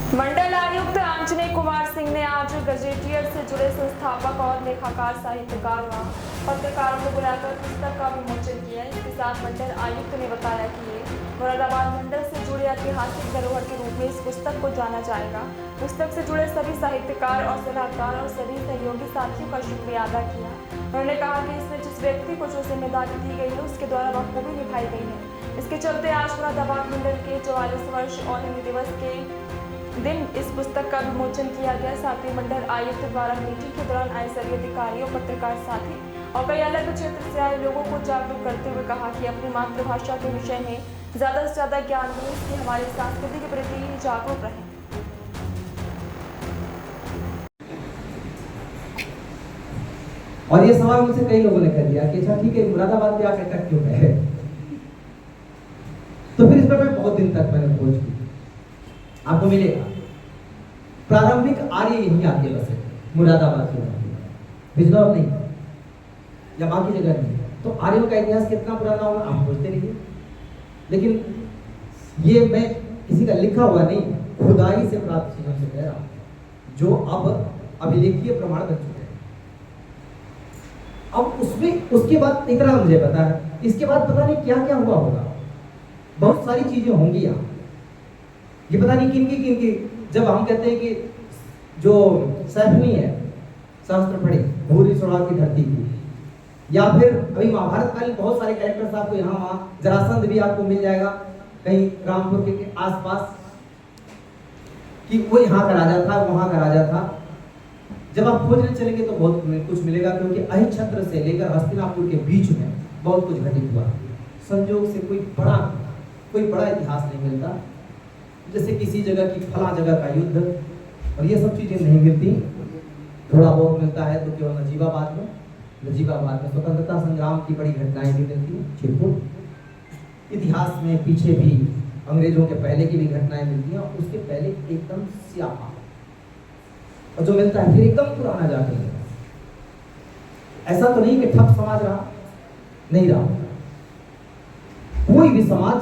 मंडल आयुक्त आंजनेय कुमार सिंह ने आज गजेटियर से जुड़े संस्थापक और लेखाकार, साहित्यकार व पत्रकारों को बुलाकर पुस्तक का विमोचन किया। इसके साथ मंडल आयुक्त ने बताया कि ये मुरादाबाद मंडल से जुड़े ऐतिहासिक धरोहर के रूप में इस पुस्तक को जाना जाएगा। पुस्तक से जुड़े सभी साहित्यकार और सलाहकार और सभी सहयोगी साथियों का शुक्रिया अदा किया। उन्होंने कहा कि इसमें जिस व्यक्ति को जो जिम्मेदारी दी गई है उसके द्वारा बखूबी निभाई गई है। इसके चलते आज मुरादाबाद मंडल के 44 वर्ष और दिवस के दिन इस पुस्तक का विमोचन किया गया। साथ ही मंडल आयुक्त द्वारा मीटिंग के दौरान आए सभी अधिकारियों, पत्रकार साथी और कई अलग क्षेत्र से आए लोगों को जागरूक करते हुए कहा कि अपनी मातृभाषा के विषय में ज्यादा से ज्यादा ज्ञान दें, इससे हमारी संस्कृति के प्रति जागरूक रहें। और ये सवाल मुझसे कई लोगों ने कर दिया कि अच्छा ठीक है, मुरादाबाद में आके अटक क्यों गए? तो फिर इस पर मैं बहुत दिन तक मैंने खोज की। आपको मिलेगा प्रारंभिक आर्य यहीं आके बसे, मुरादाबाद के बिजनौर नहीं या बाकी जगह नहीं। तो आर्यों का इतिहास कितना पुराना होगा आप खोजते रहिए, लेकिन ये मैं किसी का लिखा हुआ नहीं, खुदाई से प्राप्त चीजों से कह रहा हूं, जो अब अभिलेखीय प्रमाण बन चुके हैं। अब उसमें उसके बाद इतना मुझे पता है, इसके बाद पता नहीं क्या क्या हुआ होगा। बहुत सारी चीजें होंगी यहाँ, ये पता नहीं किनकी किनकी। जब हम कहते हैं कि जो सैफनी है, शास्त्र पढ़े, भूरी सोड़ा की धरती की, या फिर अभी महाभारत कालीन बहुत सारे कैरेक्टर्स आपको यहाँ वहाँ, जरासंध भी आपको मिल जाएगा कहीं रामपुर के आसपास, कि वो यहाँ का राजा था, वहाँ का राजा था। जब आप खोजने चलेंगे तो बहुत कुछ मिलेगा, क्योंकि अहिच्छत्र से लेकर हस्तिनापुर के बीच में बहुत कुछ घटित हुआ। संयोग से कोई बड़ा इतिहास नहीं मिलता, जैसे किसी जगह की फला जगह का युद्ध और ये सब चीजें नहीं मिलती। थोड़ा बहुत मिलता है तो केवल नजीबाबाद में स्वतंत्रता संग्राम की बड़ी घटनाएं भी मिलती हैं। छिरपुर इतिहास में पीछे भी अंग्रेजों के पहले की भी घटनाएं मिलती हैं, और उसके पहले एकदम स्यापा, और जो मिलता है फिर एकदम पुराना जाके। ऐसा तो नहीं कि ठप समाज रहा, नहीं रहा। कोई भी समाज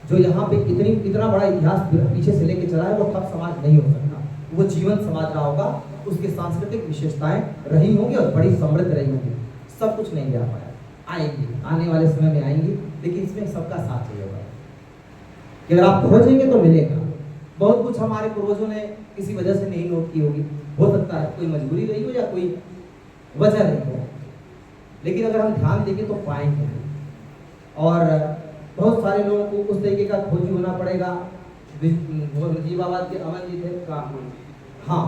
जो यहाँ पे इतना बड़ा इतिहास पीछे से लेके चला है, वो ठप समाज नहीं हो सकता। वो जीवन समाज रहा होगा, उसके सांस्कृतिक विशेषताएं रही होंगी और बड़ी समृद्ध रही होंगी। सब कुछ नहीं रह पाया, आएंगे, आने वाले समय में आएंगे, लेकिन इसमें सबका साथ चाहिए होगा कि अगर आप खोजेंगे तो मिलेगा। बहुत कुछ हमारे पूर्वजों ने किसी वजह से नहीं नोट की होगी, हो सकता है कोई मजबूरी रही हो या कोई वजह रही हो, लेकिन अगर हम ध्यान देंगे तो पाएंगे। और बहुत सारे लोगों को उस तरीके का खोजी होना पड़ेगा। नजीबाबाद के अमन जी थे का, हाँ,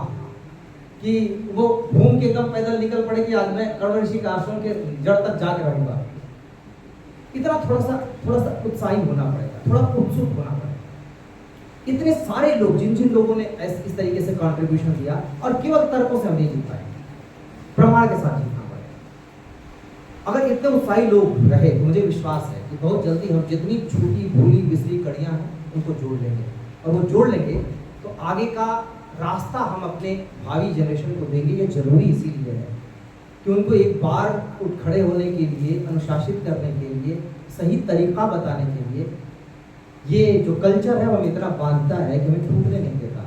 कि वो घूम के एकदम पैदल निकल पड़े कि आज मैं कर्ण ऋषि का आश्रम के जड़ तक जाके रहूंगा। इतना थोड़ा सा उत्साही होना पड़ेगा, थोड़ा उत्सुक होना पड़ेगा। इतने सारे लोग, जिन लोगों ने इस तरीके से कंट्रीब्यूशन दिया, और केवल तर्कों से हम नहीं जीत पाए, प्रमाण के साथ जीतना पड़ेगा। अगर इतने उत्साही लोग रहे तो मुझे विश्वास है कि बहुत जल्दी हम जितनी छूटी भूली बिसरी कड़ियां हैं उनको जोड़ लेंगे, और वो जोड़ लेंगे तो आगे का रास्ता हम अपने भावी जनरेशन को देंगे। ये जरूरी इसीलिए है कि उनको एक बार उठ खड़े होने के लिए, अनुशासित करने के लिए, सही तरीका बताने के लिए। ये जो कल्चर है वो हमें इतना बांधता है कि हमें टूटने नहीं देता।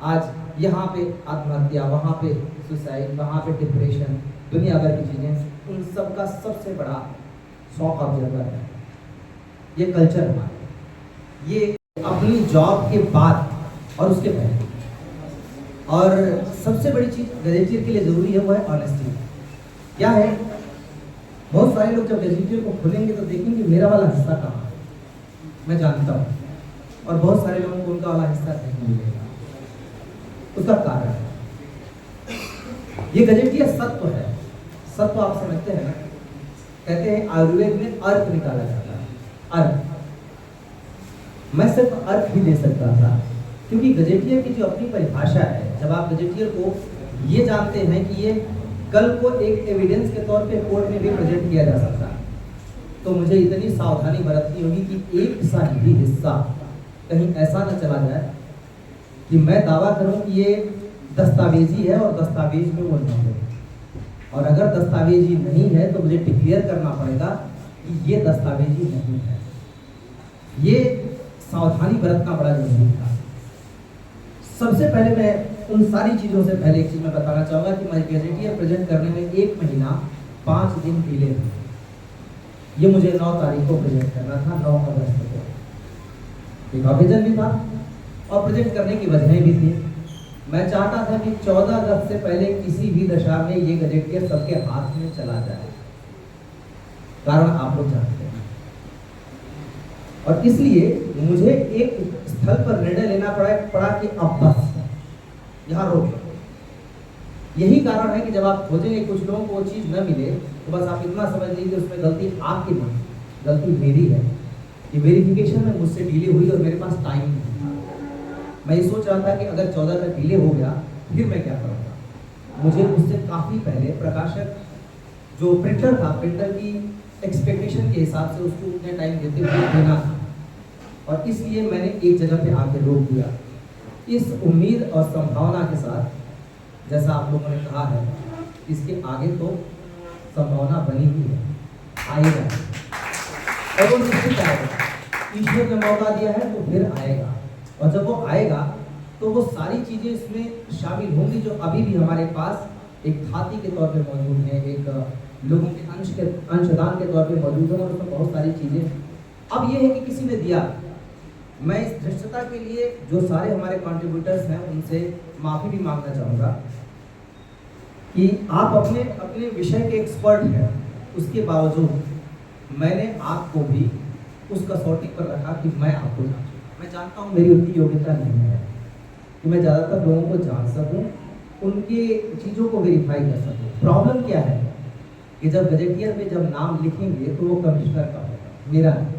आज यहाँ पे आत्महत्या, वहाँ पे सुसाइड, वहाँ पे डिप्रेशन, दुनिया भर की चीज़ें, उन सब का सबसे बड़ा शौक ऑब्जर्वर है ये कल्चर हमारा। ये अपनी जॉब के बाद और उसके पहले, और सबसे बड़ी चीज़ गजेटियर के लिए ज़रूरी है वो है ऑनेस्टी। क्या है, बहुत सारे लोग जब गजेटियर को खोलेंगे तो देखेंगे मेरा वाला हिस्सा कहाँ है, मैं जानता हूँ, और बहुत सारे लोगों को उनका वाला हिस्सा नहीं मिलेगा। उसका कारण है ये गजेटियर सत्व है। सत्व आप समझते हैं ना, कहते हैं आयुर्वेद में अर्थ निकाला जाता है। अर्थ मैं सिर्फ अर्थ ही दे सकता था, क्योंकि गजेटियर की जो अपनी परिभाषा है, जब आप गजेटियर को ये जानते हैं कि ये कल को एक एविडेंस के तौर पे कोर्ट में भी प्रेजेंट किया जा सकता है, तो मुझे इतनी सावधानी बरतनी होगी कि एक सा भी हिस्सा कहीं ऐसा न चला जाए कि मैं दावा करूं कि ये दस्तावेजी है और दस्तावेज में वो नहीं है। और अगर दस्तावेजी नहीं है तो मुझे डिक्लेयर करना पड़ेगा कि ये दस्तावेजी नहीं है। ये सावधानी बरतना बड़ा जरूरी था। सबसे पहले मैं उन सारी चीज़ों से पहले एक चीज़ मैं बताना चाहूँगा कि मैं गजेटियर प्रेजेंट करने में 1 महीना 5 दिन डिले था। ये मुझे 9 तारीख को प्रेजेंट करना था, 9 अगस्त को। एक ऑकेजन भी था और प्रेजेंट करने की वजहें भी थी। मैं चाहता था कि 14 अगस्त से पहले किसी भी दशा में ये गजेटियर सबके हाथ में चला जाए, कारण आप लोग जानते हैं। और इसलिए मुझे एक स्थल पर निर्णय लेना पड़ा कि अब बस यहाँ रोक। यही कारण है कि जब आप खोजेंगे कुछ लोगों को वो चीज़ न मिले तो बस आप इतना समझ लीजिए उसमें गलती आपकी नहीं, गलती मेरी है कि वेरिफिकेशन में मुझसे डिले हुई और मेरे पास टाइम नहीं था। मैं ये सोच रहा था कि अगर 14 का डिले हो गया फिर मैं क्या करूँगा। मुझे उससे काफ़ी पहले प्रकाशक जो प्रिंटर था, प्रिंटर की एक्सपेक्टेशन के हिसाब से उसको उतने टाइम देते हुए देना था, और इसलिए मैंने एक जगह पे आके रोक दिया, इस उम्मीद और संभावना के साथ, जैसा आप लोगों ने कहा है, इसके आगे तो संभावना बनी हुई है, आएगा और वो निश्चित आएगा। ईश्वर ने मौका दिया है तो फिर आएगा, और जब वो आएगा तो वो सारी चीज़ें इसमें शामिल होंगी जो अभी भी हमारे पास एक खाती के तौर पे मौजूद है, एक लोगों के अंशदान के तौर पे मौजूद है, और उसमें बहुत सारी चीज़ें। अब ये है कि किसी ने दिया, मैं इस धृष्टता के लिए जो सारे हमारे कंट्रीब्यूटर्स हैं उनसे माफ़ी भी मांगना चाहूँगा कि आप अपने अपने विषय के एक्सपर्ट हैं, उसके बावजूद मैंने आपको भी उस कसौटी पर रखा कि मैं आपको मैं जानता हूँ मेरी उतनी योग्यता नहीं है कि मैं ज़्यादातर लोगों को जान सकूँ, उनके चीज़ों को वेरीफाई कर सकूँ। प्रॉब्लम क्या है कि जब गजेटियर में जब नाम लिखेंगे तो वो कमिश्नर का होगा, मेरा नहीं।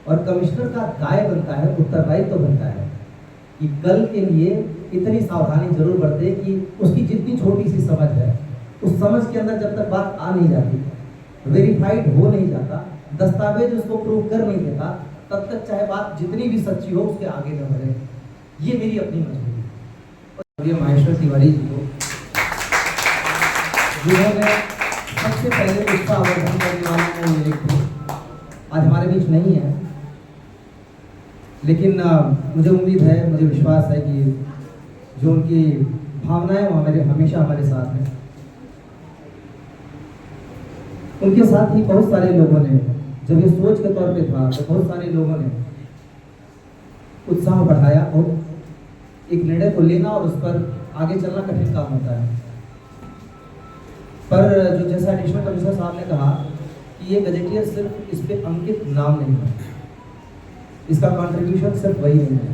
और कमिश्नर का दाय बनता है, उत्तरदायित्व तो बनता है कि कल के लिए इतनी सावधानी जरूर बरते कि उसकी जितनी छोटी सी समझ है, उस समझ के अंदर जब तक बात आ नहीं जाती, वेरीफाइड हो नहीं जाता, दस्तावेज उसको प्रूव कर नहीं देता, तब तक चाहे बात जितनी भी सच्ची हो उसके आगे न बढ़े। ये मेरी अपनी मजबूरी है। और ये माहेश्वर तिवारी जी को, जिन्होंने सबसे पहले पुष्पा आवर्धन करने वाले में एक थे, आज हमारे बीच नहीं है, लेकिन मुझे उम्मीद है, मुझे विश्वास है कि जो उनकी भावनाएं वो हमेशा हमारे साथ हैं। उनके साथ ही बहुत सारे लोगों ने, जब ये सोच के तौर पे था तो बहुत सारे लोगों ने उत्साह बढ़ाया, और एक निर्णय को लेना और उस पर आगे चलना कठिन काम होता है। पर जो जैसा एडिशनल कमिश्नर साहब ने कहा कि ये गजेटियर सिर्फ इस पे अंकित नाम नहीं है, इसका कंट्रीब्यूशन सिर्फ वही नहीं है,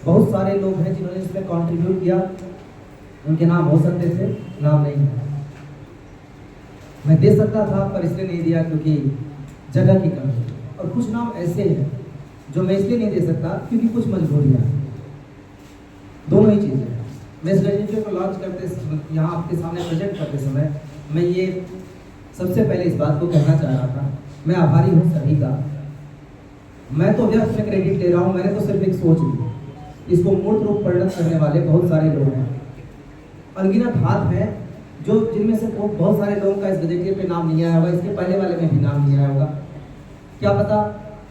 बहुत सारे लोग हैं जिन्होंने इसमें कंट्रीब्यूट किया, उनके नाम हो सकते थे, नाम नहीं है। मैं दे सकता था पर इसलिए नहीं दिया क्योंकि जगह की कमी, और कुछ नाम ऐसे हैं जो मैं इसलिए नहीं दे सकता क्योंकि कुछ मजबूरियाँ, दोनों ही चीज़ें। मैं इस गजेटियर को लॉन्च करते, यहाँ आपके सामने प्रेजेंट करते समय मैं ये सबसे पहले इस बात को कहना चाह रहा था, मैं आभारी हूँ सभी का। मैं तो व्यर्थ में क्रेडिट ले रहा हूँ, मैंने तो सिर्फ एक सोच ली, इसको मूर्त रूप परिणत करने वाले बहुत सारे लोग हैं, अनगिनत हाथ हैं, जो जिनमें से बहुत सारे लोगों का इस गजेटियर पे नाम नहीं आया होगा, इसके पहले वाले में भी नाम नहीं आया होगा। क्या पता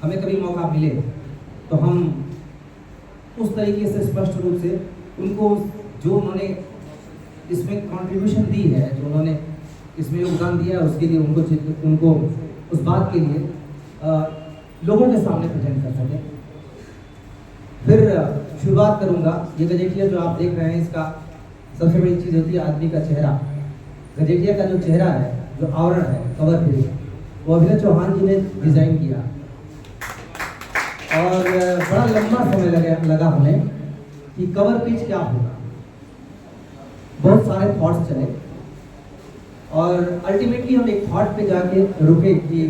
हमें कभी मौका मिले तो हम उस तरीके से स्पष्ट रूप से उनको, जो उन्होंने इसमें कंट्रीब्यूशन दी है, जो उन्होंने इसमें योगदान दिया है, उसके लिए उनको उस बात के लिए लोगों के सामने प्रेजेंट कर सकें। फिर शुरुआत करूंगा। ये गजेटियर जो आप देख रहे हैं, इसका सबसे बड़ी चीज़ होती है आदमी का चेहरा। गजेटियर का जो चेहरा है, जो आवरण है, कवर पेज, वो अभिनव चौहान जी ने डिज़ाइन किया, और बड़ा लंबा समय लगा हमें कि कवर पेज क्या होगा। बहुत सारे थॉट्स चले और अल्टीमेटली हम एक थॉट पे जाके रुके कि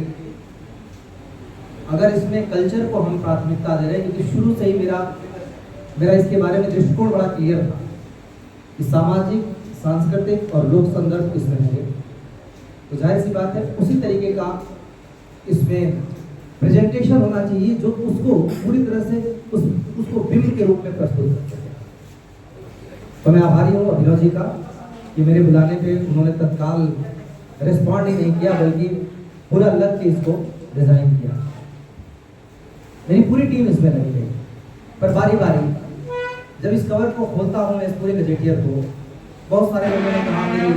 अगर इसमें कल्चर को हम प्राथमिकता दे रहे हैं, क्योंकि शुरू से ही मेरा इसके बारे में दृष्टिकोण बड़ा क्लियर था कि सामाजिक, सांस्कृतिक और लोक संदर्भ इसमें होंगे, तो जाहिर सी बात है उसी तरीके का इसमें प्रेजेंटेशन होना चाहिए जो उसको पूरी तरह से उसको बिंब के रूप में प्रस्तुत कर सके। तो मैं आभारी हूँ अभिनव जी का कि मेरे बुलाने पे उन्होंने तत्काल रिस्पॉन्ड ही नहीं किया, बल्कि पूरा लग के इसको डिजाइन किया। मेरी पूरी टीम इसमें लगी गई, पर बारी बारी जब इस कवर को खोलता हूँ मैं इस पूरे गजेटियर को, बहुत सारे लोगों ने कहा मेरी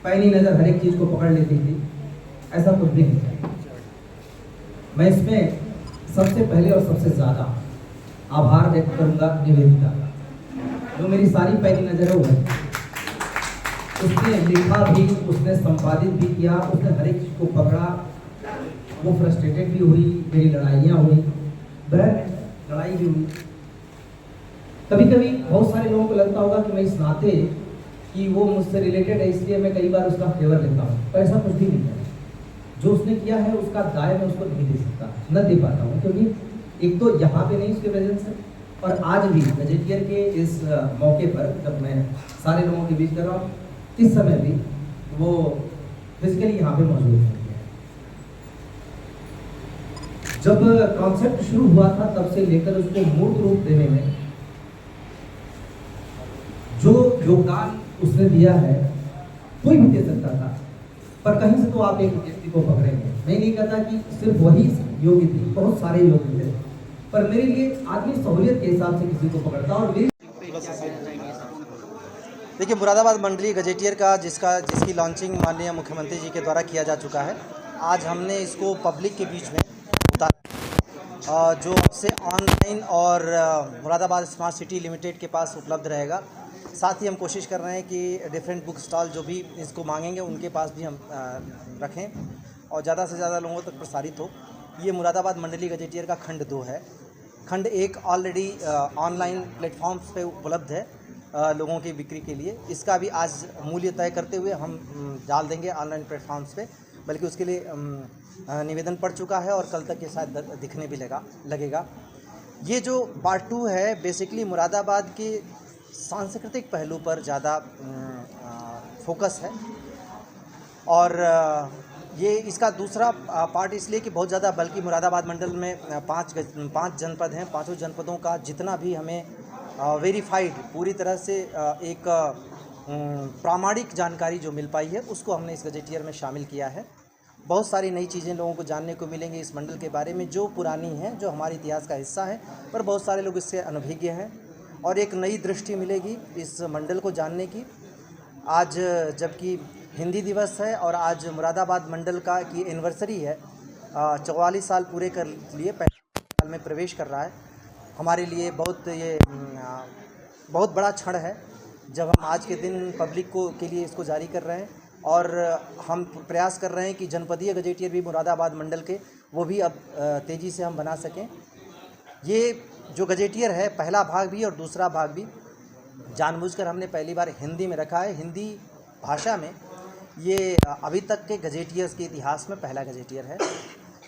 पैनी नज़र हर एक चीज़ को पकड़ लेती थी। ऐसा कुछ भी नहीं। मैं इसमें सबसे पहले और सबसे ज़्यादा आभार व्यक्त करूंगा निवेदिता का, जो मेरी सारी पैनी नज़र है वो है। उसने लिखा भी, उसने संपादित भी किया, उसने हर एक चीज़ को पकड़ा। वो फ्रस्ट्रेटेड भी हुई, मेरी लड़ाइयाँ हुई, बहन लड़ाई भी हुई। कभी कभी बहुत सारे लोगों को लगता होगा कि मैं इस नाते कि वो मुझसे रिलेटेड है इसलिए मैं कई बार उसका फेवर लेता हूँ, पर ऐसा कुछ भी नहीं है। जो उसने किया है उसका दाय मैं उसको नहीं दे सकता, न दे पाता हूँ, क्योंकि एक तो यहाँ पे नहीं उसके प्रेजेंस है, और आज भी गजेटियर के इस मौके पर जब मैं सारे लोगों के बीच कर रहा हूँ, इस समय भी वो फिजिकली यहाँ पे मौजूद है। जब कॉन्सेप्ट शुरू हुआ था तब से लेकर उसको मूर्त रूप देने में जो योगदान उसने दिया है कोई भी दे सकता था, पर कहीं से तो आप एक व्यक्ति को पकड़ेंगे। मैं नहीं कहता कि सिर्फ वही योग्य थी, बहुत सारे योग्य थे, पर मेरे लिए आदमी सहूलियत के हिसाब से किसी को पकड़ता। और देखिए, मुरादाबाद मंडलीय गजेटियर का जिसकी लॉन्चिंग माननीय मुख्यमंत्री जी के द्वारा किया जा चुका है, आज हमने इसको पब्लिक के बीच में उतारा, जो से ऑनलाइन और मुरादाबाद स्मार्ट सिटी लिमिटेड के पास उपलब्ध रहेगा। साथ ही हम कोशिश कर रहे हैं कि डिफरेंट बुक स्टॉल जो भी इसको मांगेंगे उनके पास भी हम रखें और ज़्यादा से ज़्यादा लोगों तक प्रसारित हो। ये मुरादाबाद मंडलीय गजेटियर का खंड 2 है। खंड 1 ऑलरेडी ऑनलाइन प्लेटफॉर्म्स पे उपलब्ध है लोगों की बिक्री के लिए। इसका भी आज मूल्य तय करते हुए हम डाल देंगे ऑनलाइन प्लेटफॉर्म्स पे, बल्कि उसके लिए निवेदन पड़ चुका है और कल तक ये शायद दिखने भी लगेगा। ये जो पार्ट 2 है, बेसिकली मुरादाबाद के सांस्कृतिक पहलू पर ज़्यादा फोकस है, और ये इसका दूसरा पार्ट इसलिए कि बहुत ज़्यादा, बल्कि मुरादाबाद मंडल में 5 जनपद हैं, 5 जनपदों का जितना भी हमें वेरीफाइड पूरी तरह से एक प्रामाणिक जानकारी जो मिल पाई है उसको हमने इस गजेटियर में शामिल किया है। बहुत सारी नई चीज़ें लोगों को जानने को मिलेंगी इस मंडल के बारे में, जो पुरानी हैं, जो हमारे इतिहास का हिस्सा है, पर बहुत सारे लोग इससे अनभिज्ञ हैं, और एक नई दृष्टि मिलेगी इस मंडल को जानने की। आज जबकि हिंदी दिवस है और आज मुरादाबाद मंडल की एनिवर्सरी है, 44 साल पूरे कर लिए, 45 साल में प्रवेश कर रहा है, हमारे लिए बहुत बड़ा क्षण है जब हम आज के दिन पब्लिक के लिए इसको जारी कर रहे हैं। और हम प्रयास कर रहे हैं कि जनपदीय गजेटियर भी मुरादाबाद मंडल के वो भी अब तेज़ी से हम बना सकें। ये जो गजेटियर है, पहला भाग भी और दूसरा भाग भी जानबूझकर हमने पहली बार हिंदी में रखा है। हिंदी भाषा में ये अभी तक के गजेटियर्स के इतिहास में पहला गजेटियर है,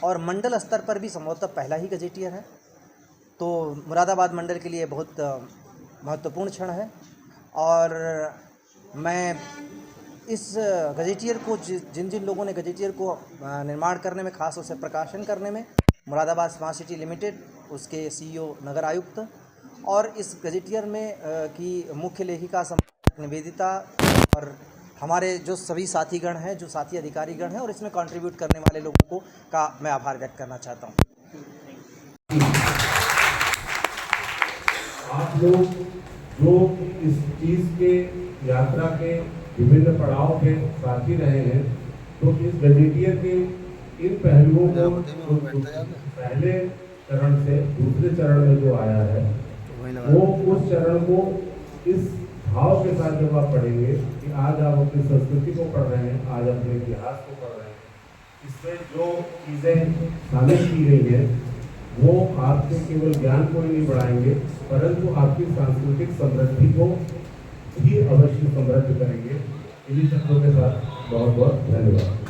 और मंडल स्तर पर भी संभवतः पहला ही गजेटियर है। तो मुरादाबाद मंडल के लिए बहुत महत्वपूर्ण क्षण है, और मैं इस गजेटियर को जिन लोगों ने गजेटियर को निर्माण करने में, खास तौर से प्रकाशन करने में, मुरादाबाद स्मार्ट सिटी लिमिटेड, उसके CEO नगर आयुक्त, और इस गजेटियर में की मुख्य लेखिका संपादक निवेदिता, और हमारे जो सभी साथीगण हैं, जो साथी अधिकारीगण हैं, और इसमें कंट्रीब्यूट करने वाले लोगों का मैं आभार व्यक्त करना चाहता हूँ। आप लोग जो इस चीज़ के यात्रा के विभिन्न पड़ाव के साथी रहे हैं, तो इस गजेटियर के इन पहलुओं को पहले चरण से दूसरे चरण में जो आया है, वो उस चरण को इस भाव के साथ जब आप पढ़ेंगे कि आज आप अपनी संस्कृति को पढ़ रहे हैं, आज अपने इतिहास को पढ़ रहे हैं, इसमें जो चीज़ें शामिल की गई हैं वो आपके केवल ज्ञान को ही नहीं बढ़ाएंगे, परंतु आपकी सांस्कृतिक समृद्धि को भी अवश्य समृद्ध करेंगे। इन्हीं शब्दों के साथ बहुत बहुत धन्यवाद।